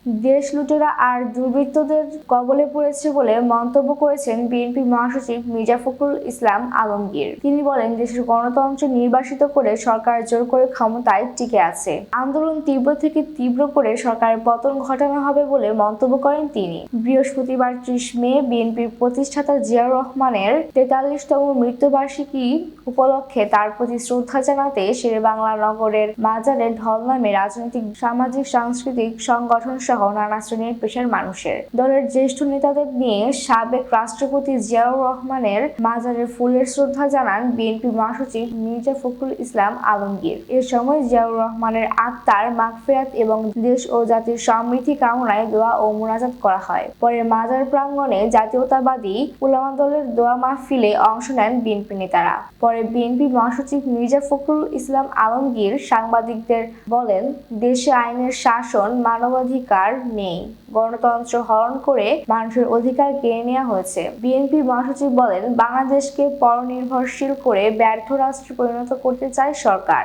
দেশ লুটেরা আর দুর্বৃত্তদের কবলে পড়েছে বলে মন্তব্য করেছেন বিএনপি মহাসচিব মির্জা ফখরুল ইসলাম আলমগীর। তিনি বলেন, দেশের গণতন্ত্র নির্বাসিত করে সরকার জোর করে ক্ষমতায় টিকে আছে। আন্দোলন তীব্র থেকে তীব্র করে সরকারের পতন ঘটানো হবে বলে মন্তব্য করেন তিনি। বৃহস্পতিবার 30 মে বিএনপির প্রতিষ্ঠাতা জিয়াউর রহমানের 43তম মৃত্যুবার্ষিকী উপলক্ষে তার প্রতি শ্রদ্ধা জানাতে শেরেবাংলা নগরের মাজারে ঢল নামে রাজনৈতিক, সামাজিক, সাংস্কৃতিক সংগঠন সহ নানা শ্রেণীর পেশার মানুষের। দলের জ্যেষ্ঠ নেতাদের নিয়ে সাবেক রাষ্ট্রপতি জিয়াউর রহমানের মাজারে ফুলের শ্রদ্ধা জানান বিএনপি মহাসচিব মির্জা ফখরুল ইসলাম আলমগীর। এ সময় জিয়াউর রহমানের আত্মার মাগফিরাত এবং দেশ ও জাতির সমৃদ্ধি কামনায় দোয়া ও মুনাজাত করা হয়। পরে মাজার প্রাঙ্গণে জাতীয়তাবাদী উলামা দলের দোয়া মাহফিলে অংশ নেন বিএনপি নেতারা। পরে বিএনপি মহাসচিব মির্জা ফখরুল ইসলাম আলমগীর সাংবাদিকদের বলেন, দেশে আইনের শাসন, মানবাধিকার নেই, গণতন্ত্র হরণ করে মানুষের অধিকার কেড়ে নেওয়া হয়েছে। বিএনপি মহাসচিব বলেন, বাংলাদেশকে পরনির্ভরশীল করে ব্যর্থ রাষ্ট্রে পরিণত করতে চায় সরকার।